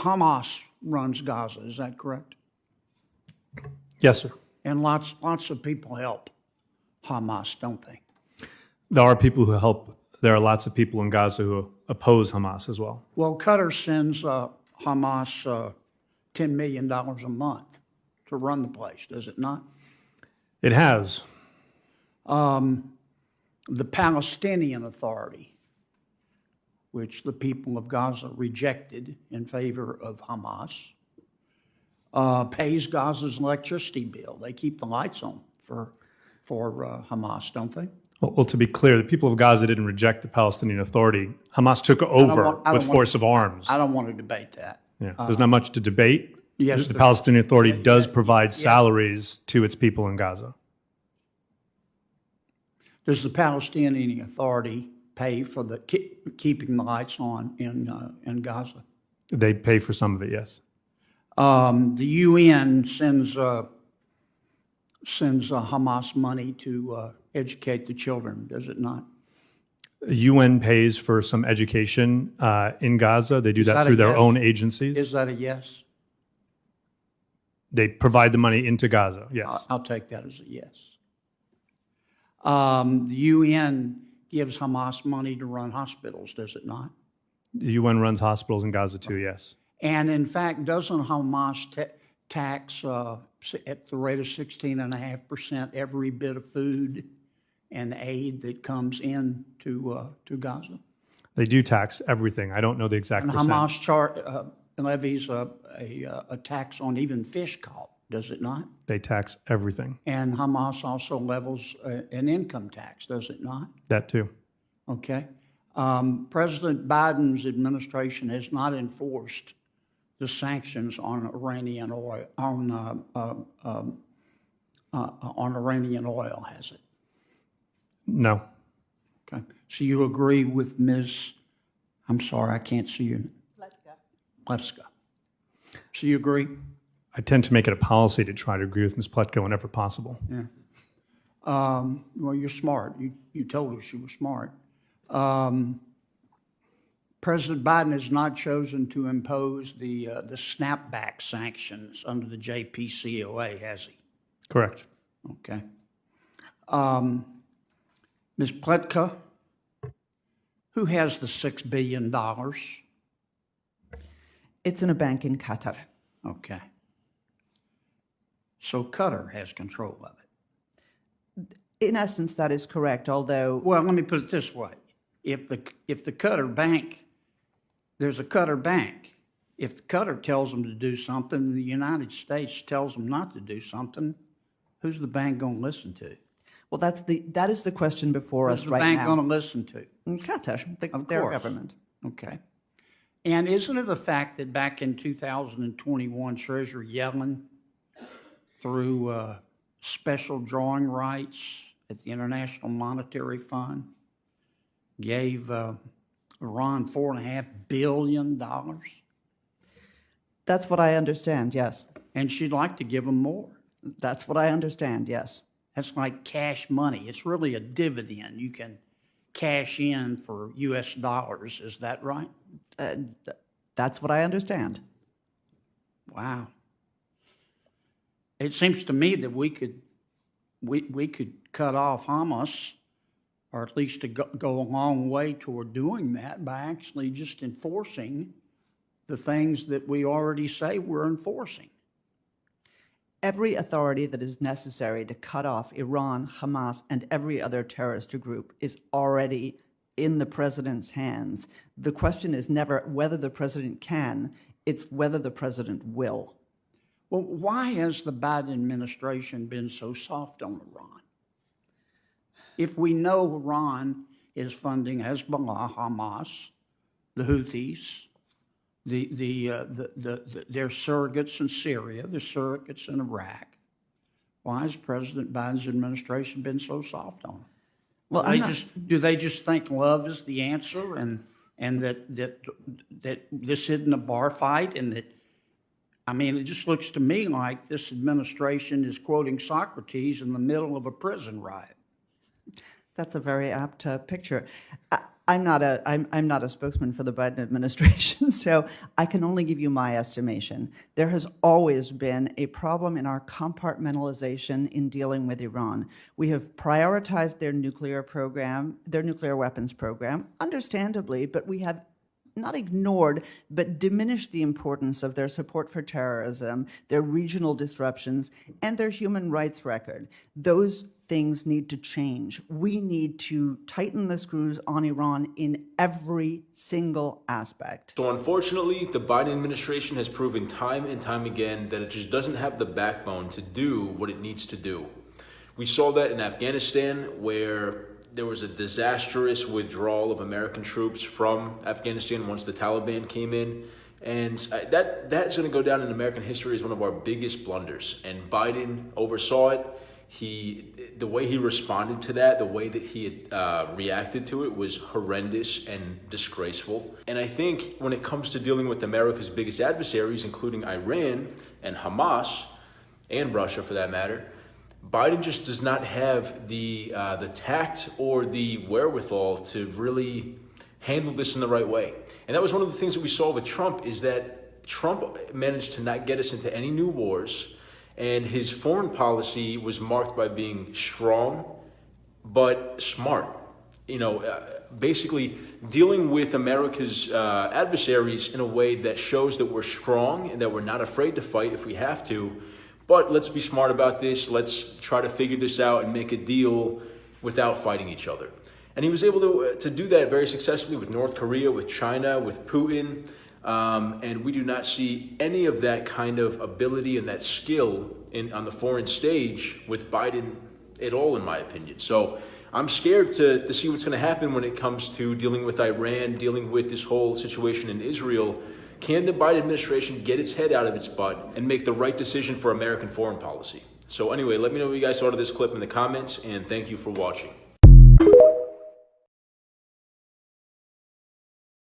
Hamas runs Gaza, is that correct? Yes, sir. And lots of people help Hamas, don't they? There are people who help. There are lots of people in Gaza who oppose Hamas as well. Well, Qatar sends Hamas $10 million a month to run the place, does it not? It has. The Palestinian Authority, which the people of Gaza rejected in favor of Hamas, pays Gaza's electricity bill. They keep the lights on for Hamas, don't they? Well, to be clear, the people of Gaza didn't reject the Palestinian Authority. Hamas took over with force of arms. I don't want to debate that. Yeah. There's not much to debate. Yes, the Palestinian Authority does provide salaries to its people in Gaza. Does the Palestinian Authority pay for the keeping the lights on in Gaza? They pay for some of it, yes. The UN sends Hamas money to educate the children, does it not? UN pays for some education in Gaza. They do that through their own agencies. Is that a yes? They provide the money into Gaza, yes. I'll take that as a yes. The UN gives Hamas money to run hospitals, does it not? The UN runs hospitals in Gaza too, yes. And in fact, doesn't Hamas tax at the rate of 16.5% every bit of food and aid that comes in to Gaza? They do tax everything. I don't know the exact And percent. Hamas levies a tax on even fish caught, does it not? They tax everything. And Hamas also levels an income tax, does it not? That too. Okay. President Biden's administration has not enforced the sanctions on Iranian oil, on Iranian oil, has it? No. Okay. So you agree with Ms. I'm sorry, I can't see you. Pletka. So you agree? I tend to make it a policy to try to agree with Ms. Pletka whenever possible. Yeah. Well, you're smart. You told us you were smart. President Biden has not chosen to impose the snapback sanctions under the JCPOA, has he? Correct. Okay. Ms. Pletka, who has the $6 billion? It's in a bank in Qatar. Okay. So Qatar has control of it. In essence, that is correct, although... Well, let me put it this way. If the Qatar bank, there's a Qatar bank. If Qatar tells them to do something, and the United States tells them not to do something, who's the bank going to listen to? Well, that is the question before us right now. Who's the bank going to listen to? Qatar, Of their course. government. Okay. And isn't it a fact that back in 2021, Treasurer Yellen, through special drawing rights at the International Monetary Fund, gave Iran $4.5 billion? That's what I understand, yes. And she'd like to give them more. That's what I understand, yes. That's like cash money. It's really a dividend you can cash in for U.S. dollars. Is that right? That's what I understand. Wow. It seems to me that we could cut off Hamas, or at least to go a long way toward doing that by actually just enforcing the things that we already say we're enforcing. Every authority that is necessary to cut off Iran, Hamas, and every other terrorist group is already in the president's hands. The question is never whether the president can, it's whether the president will. Well, why has the Biden administration been so soft on Iran? If we know Iran is funding Hezbollah, Hamas, the Houthis, their surrogates in Syria, their surrogates in Iraq, why has President Biden's administration been so soft on them? Well, do they just think love is the answer, and that this isn't a bar fight, and that, I mean, it just looks to me like this administration is quoting Socrates in the middle of a prison riot. That's a very apt picture. I'm not a spokesman for the Biden administration, so I can only give you my estimation. There has always been a problem in our compartmentalization in dealing with Iran. We have prioritized their nuclear program, their nuclear weapons program, understandably, but we have not ignored, but diminished the importance of their support for terrorism, their regional disruptions, and their human rights record. Those things need to change. We need to tighten the screws on Iran in every single aspect. So unfortunately, the Biden administration has proven time and time again that it just doesn't have the backbone to do what it needs to do. We saw that in Afghanistan, where there was a disastrous withdrawal of American troops from Afghanistan once the Taliban came in. And that's going to go down in American history as one of our biggest blunders. And Biden oversaw it. The way he responded to that, the way that he had reacted to it was horrendous and disgraceful. And I think when it comes to dealing with America's biggest adversaries, including Iran and Hamas, and Russia for that matter, Biden just does not have the tact or the wherewithal to really handle this in the right way. And that was one of the things that we saw with Trump, is that Trump managed to not get us into any new wars, and his foreign policy was marked by being strong but smart. Basically dealing with America's adversaries in a way that shows that we're strong and that we're not afraid to fight if we have to. But let's be smart about this. Let's try to figure this out and make a deal without fighting each other. And he was able to do that very successfully with North Korea, with China, with Putin. And we do not see any of that kind of ability and that skill on the foreign stage with Biden at all, in my opinion. So I'm scared to see what's going to happen when it comes to dealing with Iran, dealing with this whole situation in Israel. Can the Biden administration get its head out of its butt and make the right decision for American foreign policy? So anyway, let me know what you guys thought of this clip in the comments, and thank you for watching.